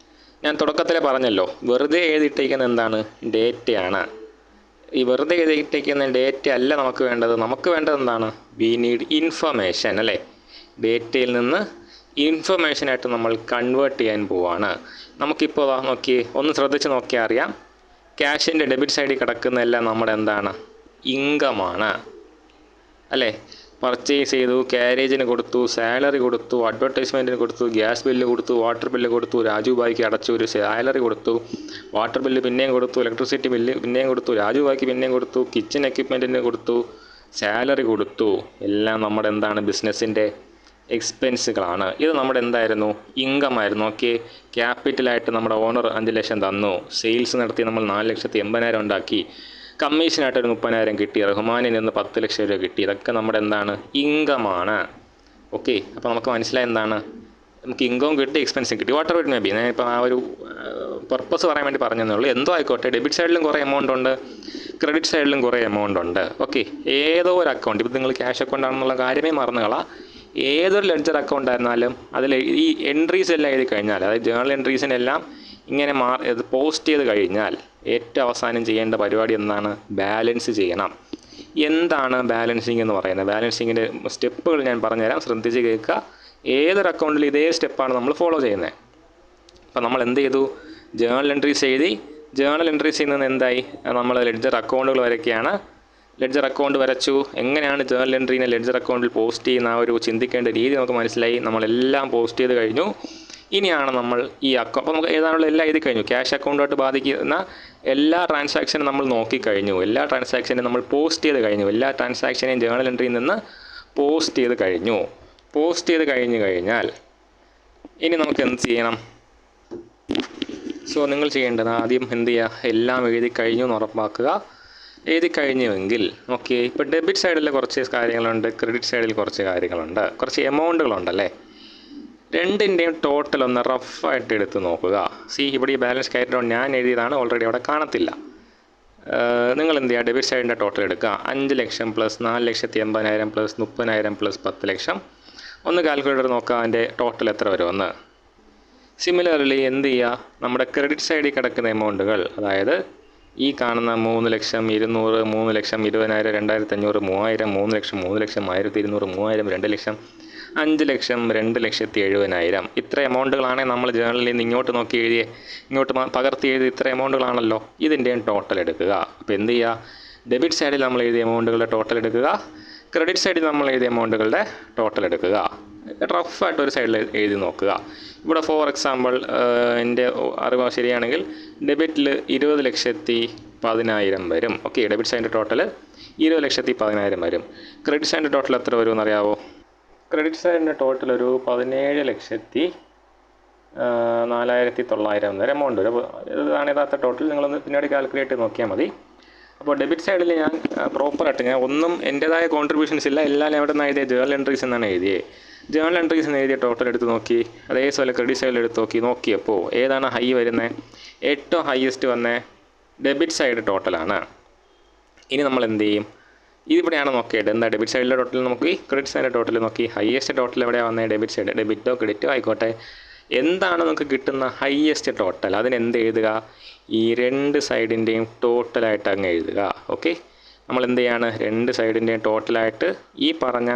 ഞാൻ തുടക്കത്തിലേ പറഞ്ഞല്ലോ, വെറുതെ എഴുതിയിട്ടിരിക്കുന്ന എന്താണ്? ഡേറ്റയാണ്. ഈ വെറുതെ എഴുതിയിട്ടിരിക്കുന്ന ഡേറ്റ അല്ല നമുക്ക് വേണ്ടത്. നമുക്ക് വേണ്ടത് എന്താണ്? വി നീഡ് ഇൻഫർമേഷൻ, അല്ലേ? ഡേറ്റയിൽ നിന്ന് ഇൻഫർമേഷനായിട്ട് നമ്മൾ കൺവേർട്ട് ചെയ്യാൻ പോവാണ്. നമുക്കിപ്പോൾ നോക്കി ഒന്ന് ശ്രദ്ധിച്ച് നോക്കിയാൽ അറിയാം, ക്യാഷിൻ്റെ ഡെബിറ്റ് സൈഡിൽ കിടക്കുന്നതെല്ലാം നമ്മുടെ എന്താണ്? ഇൻകമാണ്, അല്ലേ? പർച്ചേസ് ചെയ്തു, ക്യാരേജിന് കൊടുത്തു, സാലറി കൊടുത്തു, അഡ്വർടൈസ്മെൻറ്റിന് കൊടുത്തു, ഗ്യാസ് ബില്ല് കൊടുത്തു, വാട്ടർ ബില്ല് കൊടുത്തു, രാജു ബായിക്ക് അടച്ചു, ഒരു സാലറി കൊടുത്തു, വാട്ടർ ബില്ല് പിന്നെയും കൊടുത്തു, ഇലക്ട്രിസിറ്റി ബില്ല് പിന്നെയും കൊടുത്തു, രാജു ബായിക്ക് പിന്നെയും കൊടുത്തു, കിച്ചൺ എക്യുപ്മെൻറ്റിന് കൊടുത്തു, സാലറി കൊടുത്തു. എല്ലാം നമ്മുടെ എന്താണ്? ബിസിനസ്സിൻ്റെ എക്സ്പെൻസുകളാണ്. ഇത് നമ്മുടെ എന്തായിരുന്നു? ഇൻകം ആയിരുന്നു. ഓക്കെ, ക്യാപിറ്റലായിട്ട് നമ്മുടെ ഓണർ 5 ലക്ഷം തന്നു, സെയിൽസ് നടത്തി നമ്മൾ 4,80,000 ഉണ്ടാക്കി, കമ്മീഷനായിട്ടൊരു 30,000 കിട്ടി, റഹ്മാനിൽ നിന്ന് 10 ലക്ഷം രൂപ കിട്ടി. ഇതൊക്കെ നമ്മുടെ എന്താണ്? ഇൻകമാണ്. ഓക്കെ, അപ്പോൾ നമുക്ക് മനസ്സിലായി എന്താണ്? നമുക്ക് ഇൻകം കിട്ടി, എക്സ്പെൻസും കിട്ടി. Water it may be. ഞാൻ ഇപ്പോൾ ആ ഒരു പർപ്പസ് പറയാൻ വേണ്ടി പറഞ്ഞതേ ഉള്ളൂ. എന്തോ ആയിക്കോട്ടെ, ഡെബിറ്റ് സൈഡിലും കുറേ എമൗണ്ട് ഉണ്ട്, ക്രെഡിറ്റ് സൈഡിലും കുറേ എമൗണ്ട് ഉണ്ട്. ഓക്കെ, ഏതോ ഒരു അക്കൗണ്ട്, ഇപ്പോൾ നിങ്ങൾ ക്യാഷ് അക്കൗണ്ട് ആണെന്നുള്ള കാര്യമേ മറന്നുകളാം. ഏതൊരു ലെഡ്ജർ അക്കൗണ്ട് ആയിരുന്നാലും അതിൽ ഈ എൻട്രീസ് എല്ലാം എഴുതി കഴിഞ്ഞാൽ, അതായത് ജേണൽ എൻട്രീസിനെല്ലാം ഇങ്ങനെ പോസ്റ്റ് ചെയ്ത് കഴിഞ്ഞാൽ ഏറ്റവും അവസാനം ചെയ്യേണ്ട പരിപാടി എന്താണ്? ബാലൻസ് ചെയ്യണം. എന്താണ് ബാലൻസിങ് എന്ന് പറയുന്നത്? ബാലൻസിങ്ങിൻ്റെ സ്റ്റെപ്പുകൾ ഞാൻ പറഞ്ഞുതരാം, ശ്രദ്ധിച്ച് കേൾക്കുക. ഏതൊരു അക്കൗണ്ടിൽ ഇതേ സ്റ്റെപ്പാണ് നമ്മൾ ഫോളോ ചെയ്യുന്നത്. അപ്പോൾ നമ്മൾ എന്ത് ചെയ്തു? ജേണൽ എൻട്രീസ് എഴുതി. ജേണൽ എൻട്രീസിൽ നിന്ന് എന്തായി? നമ്മൾ ലെഡ്ജർ അക്കൗണ്ടുകൾ വരയ്ക്കുകയാണ്. ലെഡ്ജർ അക്കൗണ്ട് വരച്ചു. എങ്ങനെയാണ് ജേണൽ എൻട്രീനെ ലെഡ്ജർ അക്കൗണ്ടിൽ പോസ്റ്റ് ചെയ്യുന്ന ആ ഒരു ചിന്തിക്കേണ്ട രീതി നമുക്ക് മനസ്സിലായി. നമ്മളെല്ലാം പോസ്റ്റ് ചെയ്ത് കഴിഞ്ഞു. ഇനിയാണ് നമ്മൾ ഈ അപ്പോൾ നമുക്ക് ഏതാണുള്ള എല്ലാം എഴുതി കഴിഞ്ഞു. ക്യാഷ് അക്കൗണ്ടുമായിട്ട് ബാധിക്കുന്ന എല്ലാ ട്രാൻസാക്ഷനും നമ്മൾ നോക്കിക്കഴിഞ്ഞു. എല്ലാ ട്രാൻസാക്ഷനും നമ്മൾ പോസ്റ്റ് ചെയ്ത് കഴിഞ്ഞു. എല്ലാ ട്രാൻസാക്ഷനെയും ജേണൽ എൻട്രിയിൽ നിന്ന് പോസ്റ്റ് ചെയ്ത് കഴിഞ്ഞു. പോസ്റ്റ് ചെയ്ത് കഴിഞ്ഞാൽ ഇനി നമുക്ക് എന്ത് ചെയ്യണം? സോ നിങ്ങൾ ചെയ്യേണ്ടത് ആദ്യം എന്ത് ചെയ്യുക? എല്ലാം എഴുതി കഴിഞ്ഞു എന്ന് ഉറപ്പാക്കുക. എഴുതി കഴിഞ്ഞുവെങ്കിൽ ഓക്കെ, ഇപ്പോൾ ഡെബിറ്റ് സൈഡിൽ കുറച്ച് കാര്യങ്ങളുണ്ട്, ക്രെഡിറ്റ് സൈഡിൽ കുറച്ച് കാര്യങ്ങളുണ്ട്, കുറച്ച് എമൗണ്ടുകളുണ്ടല്ലേ. രണ്ടിൻ്റെയും ടോട്ടൽ ഒന്ന് റഫായിട്ട് എടുത്ത് നോക്കുക. ഇവിടെ ഈ ബാലൻസ് ക്യാരി ഡൗൺ ഞാൻ എഴുതിയതാണ്, ഓൾറെഡി അവിടെ കാണത്തില്ല. നിങ്ങൾ എന്ത് ചെയ്യുക? ഡെബിറ്റ് സൈഡിൻ്റെ ടോട്ടൽ എടുക്കുക. 5 ലക്ഷം പ്ലസ് 4,80,000 പ്ലസ് 30,000 പ്ലസ് 10 ലക്ഷം. ഒന്ന് കാൽക്കുലേറ്റർ നോക്കുക അതിൻ്റെ ടോട്ടൽ എത്ര വരുമെന്ന്. സിമിലർലി എന്ത് ചെയ്യുക? നമ്മുടെ ക്രെഡിറ്റ് സൈഡിൽ കിടക്കുന്ന എമൗണ്ടുകൾ, അതായത് ഈ കാണുന്ന 3,200,000, 3,20,000, 2,500, 3,000, 3 ലക്ഷം, 3 ലക്ഷം, 1,200, 3,000, 2 ലക്ഷം, 5 ലക്ഷം, 2,70,000. ഇത്ര എമൗണ്ടുകളാണെങ്കിൽ നമ്മൾ ജേണലിൽ നിന്ന് ഇങ്ങോട്ട് നോക്കി എഴുതിയേ, ഇങ്ങോട്ട് പകർത്തി എഴുതി ഇത്ര എമൗണ്ടുകളാണല്ലോ. ഇതിൻ്റെയും ടോട്ടൽ എടുക്കുക. അപ്പോൾ എന്ത് ചെയ്യുക? ഡെബിറ്റ് സൈഡിൽ നമ്മൾ എഴുതിയ എമൗണ്ടുകളുടെ ടോട്ടൽ എടുക്കുക, ക്രെഡിറ്റ് സൈഡിൽ നമ്മൾ എഴുതിയ എമൗണ്ടുകളുടെ ടോട്ടൽ എടുക്കുക. റഫായിട്ട് ഒരു സൈഡിൽ എഴുതി നോക്കുക. ഇവിടെ ഫോർ എക്സാമ്പിൾ എൻ്റെ അറിവ് ശരിയാണെങ്കിൽ ഡെബിറ്റിൽ 20,10,000 വരും. ഓക്കെ, ഡെബിറ്റ് സൈഡിൻ്റെ ടോട്ടൽ 20,10,000 വരും. ക്രെഡിറ്റ് സൈഡിൻ്റെ ടോട്ടൽ എത്ര വരുമെന്ന് അറിയാവോ? ക്രെഡിറ്റ് സൈഡിൻ്റെ ടോട്ടൽ ഒരു 17,04,900 എന്നൊരു എമൗണ്ട് വരും. അപ്പോൾ ഇതാണ് യഥാർത്ഥ ടോട്ടൽ. നിങ്ങളൊന്ന് പിന്നീട് കാൽക്കുലേറ്റ് ചെയ്ത് നോക്കിയാൽ മതി. അപ്പോൾ ഡെബിറ്റ് സൈഡിൽ ഞാൻ പ്രോപ്പറായിട്ട് ഞാൻ ഒന്നും എൻ്റേതായ കോൺട്രിബ്യൂഷൻസ് ഇല്ല, എല്ലാം എവിടെ നിന്ന് എഴുതിയത് ജേർണൽ എൻട്രീസ് എന്നാണ് എഴുതിയത്. ജേർണൽ എൻട്രീസ് എന്ന് എഴുതിയ ടോട്ടൽ എടുത്ത് നോക്കി, അതേപോലെ ക്രെഡിറ്റ് സൈഡിൽ എടുത്ത് നോക്കിയപ്പോൾ ഏതാണ് ഹൈ വരുന്നത്? ഏറ്റവും ഹൈയസ്റ്റ് വന്ന ഡെബിറ്റ് സൈഡ് ടോട്ടലാണ്. ഇനി നമ്മൾ എന്ത് ചെയ്യും? ഇതിവിടെയാണ് നോക്കിയത്. എന്താ ഡെബിറ്റ് സൈഡിലെ ടോട്ടൽ നോക്കി, ക്രെഡിറ്റ് സൈഡിലെ ടോട്ടൽ നോക്കി. ഹൈയസ്റ്റ് ടോട്ടൽ എവിടെയാണ് വന്നത്? Debit side. ഡെബിറ്റോ ക്രെഡിറ്റോ ആയിക്കോട്ടെ, എന്താണ് നമുക്ക് കിട്ടുന്ന ഹൈയസ്റ്റ് ടോട്ടൽ? അതിനെന്ത് എഴുതുക? ഈ രണ്ട് സൈഡിൻ്റെയും ടോട്ടലായിട്ട് അങ്ങ് എഴുതുക. ഓക്കെ, നമ്മൾ എന്ത് ചെയ്യാണ്? രണ്ട് സൈഡിൻ്റെയും ടോട്ടലായിട്ട് ഈ പറഞ്ഞ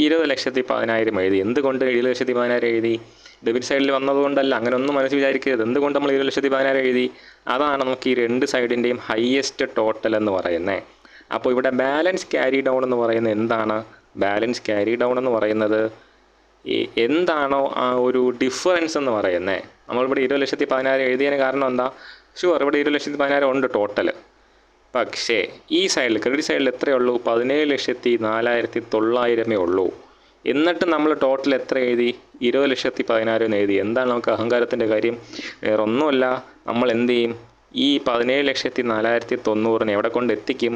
20,10,000 എഴുതി. എന്തുകൊണ്ട് 20,10,000 എഴുതി? ഡെബിറ്റ് സൈഡിൽ വന്നതുകൊണ്ടല്ല, അങ്ങനെ ഒന്നും മനസ്സിൽ വിചാരിക്കരുത്. എന്തുകൊണ്ട് നമ്മൾ 20,10,000 എഴുതി? അതാണ് നമുക്ക് ഈ രണ്ട് സൈഡിൻ്റെയും ഹൈയസ്റ്റ് ടോട്ടൽ എന്ന് പറയുന്നത്. അപ്പോൾ ഇവിടെ ബാലൻസ് ക്യാരി ഡൗൺ എന്ന് പറയുന്നത് എന്താണ്? ബാലൻസ് ക്യാരി ഡൗൺ എന്ന് പറയുന്നത് എന്താണോ ആ ഒരു ഡിഫറൻസ് എന്ന് പറയുന്നത്. നമ്മളിവിടെ 20,10,000 എഴുതിയതിന് കാരണം എന്താ? ഷുവർ, ഇവിടെ 20,10,000 ഉണ്ട് ടോട്ടൽ. പക്ഷേ ഈ സൈഡിൽ ക്രെഡിറ്റ് സൈഡിൽ എത്രയേ ഉള്ളൂ? 17,04,900 ഉള്ളൂ. എന്നിട്ട് നമ്മൾ ടോട്ടൽ എത്ര എഴുതി? 20,10,000 എന്ന് എഴുതി. എന്താണ് നമുക്ക് അഹങ്കാരത്തിൻ്റെ കാര്യം? വേറെ ഒന്നുമല്ല, നമ്മൾ എന്ത് ചെയ്യും? ഈ 17,04,900 എവിടെ കൊണ്ടെത്തിക്കും?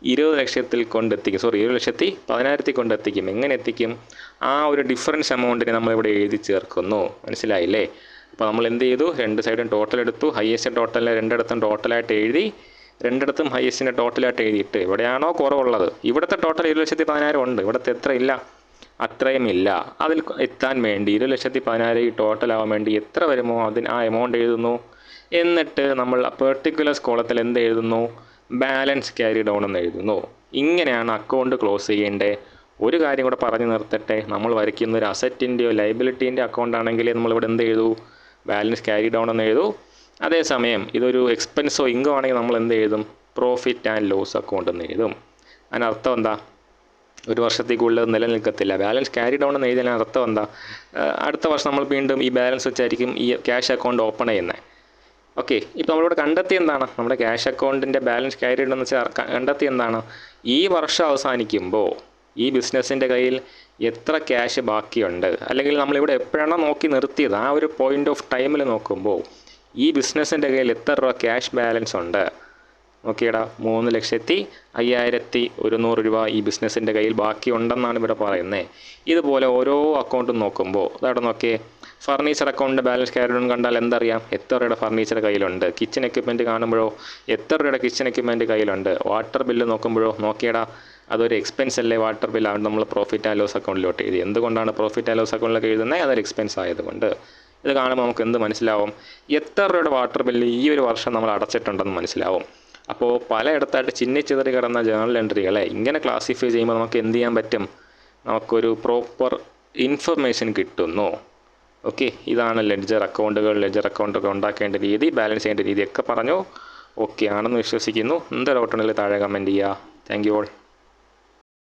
20,00,000 കൊണ്ടെത്തിക്കും. 20,10,000 കൊണ്ടെത്തിക്കും. എങ്ങനെ എത്തിക്കും? ആ ഒരു ഡിഫറൻസ് എമൗണ്ടിനെ നമ്മളിവിടെ എഴുതി ചേർക്കുന്നു. മനസ്സിലായില്ലേ? അപ്പോൾ നമ്മൾ എന്ത് ചെയ്തു? രണ്ട് സൈഡും ടോട്ടൽ എടുത്തു. ഹയസ്റ്റ് ടോട്ടലിനെ രണ്ടിടത്തും ടോട്ടലായിട്ട് എഴുതി. രണ്ടിടത്തും ഹയസ്റ്റിൻ്റെ ടോട്ടലായിട്ട് എഴുതിയിട്ട് എവിടെയാണോ കുറവുള്ളത്, ഇവിടുത്തെ ടോട്ടൽ 20,10,000 ഉണ്ട്, ഇവിടുത്തെ എത്ര ഇല്ല? അത്രയും ഇല്ല. അതിൽ എത്താൻ വേണ്ടി 20,10,000 ടോട്ടലാവാൻ വേണ്ടി എത്ര വരുമോ ആ എമൗണ്ട് എഴുതുന്നു. എന്നിട്ട് നമ്മൾ പെർട്ടിക്കുലർ കോളത്തിൽ എന്ത് എഴുതുന്നു? ബാലൻസ് ക്യാരി ഡൗൺ എന്ന് എഴുതുന്നു. ഇങ്ങനെയാണ് അക്കൗണ്ട് ക്ലോസ് ചെയ്യേണ്ടത്. ഒരു കാര്യം കൂടെ പറഞ്ഞു നിർത്തട്ടെ, നമ്മൾ വരയ്ക്കുന്ന ഒരു അസറ്റിൻ്റെയോ ലയബിലിറ്റീൻ്റെ അക്കൗണ്ട് ആണെങ്കിൽ നമ്മളിവിടെ എന്ത് എഴുതൂ? ബാലൻസ് ക്യാരി ഡൗൺ എന്ന് എഴുതൂ. അതേസമയം ഇതൊരു എക്സ്പെൻസോ ഇൻകം ആണെങ്കിൽ നമ്മൾ എന്ത് എഴുതും? പ്രോഫിറ്റ് ആൻഡ് ലോസ് അക്കൗണ്ട് എന്ന് എഴുതും. അതിനർത്ഥം എന്താ? ഒരു വർഷത്തിൽ കൂടുതൽ നിലനിൽക്കത്തില്ല. ബാലൻസ് ക്യാരി ഡൗൺ എന്ന് എഴുതിയതിന് അർത്ഥം എന്താ? അടുത്ത വർഷം നമ്മൾ വീണ്ടും ഈ ബാലൻസ് വെച്ചായിരിക്കും ഈ ക്യാഷ് അക്കൗണ്ട് ഓപ്പൺ ചെയ്യുന്നത്. ഓക്കെ, ഇപ്പോൾ നമ്മളിവിടെ കണ്ടെത്തി എന്താണ്? നമ്മുടെ ക്യാഷ് അക്കൗണ്ടിൻ്റെ ബാലൻസ് ക്യാരി ഡൗൺ എന്ന് വെച്ചാൽ കണ്ടെത്തി എന്താണ്? ഈ വർഷം അവസാനിക്കുമ്പോൾ ഈ ബിസിനസ്സിൻ്റെ കയ്യിൽ എത്ര ക്യാഷ് ബാക്കിയുണ്ട്, അല്ലെങ്കിൽ നമ്മളിവിടെ എപ്പോഴാണോ നോക്കി നിർത്തിയത് ആ ഒരു പോയിൻ്റ് ഓഫ് ടൈമിൽ നോക്കുമ്പോൾ ഈ ബിസിനസ്സിൻ്റെ കയ്യിൽ എത്ര രൂപ ക്യാഷ് ബാലൻസ് ഉണ്ട് നോക്കിയടാ. 3,05,100 രൂപ ഈ ബിസിനസ്സിൻ്റെ കയ്യിൽ ബാക്കി ഉണ്ടെന്നാണ് ഇവിടെ പറയുന്നത്. ഇതുപോലെ ഓരോ അക്കൗണ്ടും നോക്കുമ്പോൾ അതവിടെ നോക്കിയേ. ഫർണിച്ചർ അക്കൗണ്ടിൻ്റെ ബാലൻസ് ക്യാരി ഡൗൺ കണ്ടാൽ എന്തറിയാം? എത്ര രൂപയുടെ ഫർണിച്ചർ കയ്യിലുണ്ട്. കിച്ചൺ എക്യുപ്മെൻറ്റ് കാണുമ്പോഴോ എത്ര രൂപയുടെ കിച്ചൺ എക്യുപ്മെൻറ്റ് കയ്യിലുണ്ട്. വാട്ടർ ബില്ല് നോക്കുമ്പോഴോ നോക്കിയടാ, അതൊരു എക്സ്പെൻസ് അല്ലേ വാട്ടർ ബില്ല്. ആണ് നമ്മൾ പ്രോഫിറ്റ് ആൻഡ് ലോസ് അക്കൗണ്ടിലോട്ട് എഴുതി. എന്തുകൊണ്ടാണ് പ്രോഫിറ്റ് ആൻഡ് ലോസ് അക്കൗണ്ടിലൊക്കെ എഴുതുന്നത്? അതൊരു എക്സ്പെൻസ് ആയതുകൊണ്ട്. ഇത് കാണുമ്പോൾ നമുക്ക് എന്ത് മനസ്സിലാവും? എത്ര രൂപയുടെ വാട്ടർ ബില്ല് ഈ ഒരു വർഷം നമ്മൾ അടച്ചിട്ടുണ്ടെന്ന് മനസ്സിലാവും. അപ്പോൾ പലയിടത്തായിട്ട് ചിന്നിച്ചിതറി കിടന്ന ജേർണൽ എൻട്രികളെ ഇങ്ങനെ ക്ലാസിഫൈ ചെയ്യുമ്പോൾ നമുക്ക് എന്ത് ചെയ്യാൻ പറ്റും? നമുക്കൊരു പ്രോപ്പർ ഇൻഫർമേഷൻ കിട്ടുന്നു. ഓക്കെ, ഇതാണ് ലെഡ്ജർ അക്കൗണ്ടുകൾ ഉണ്ടാക്കേണ്ട രീതി, ബാലൻസ് ചെയ്യേണ്ട രീതിയൊക്കെ പറഞ്ഞു. ഓക്കെ ആണെന്ന് വിശ്വസിക്കുന്നു. എന്ത് ഡൗട്ടുണ്ടെങ്കിൽ താഴെ കമൻറ്റ് ചെയ്യുക. Thank you all.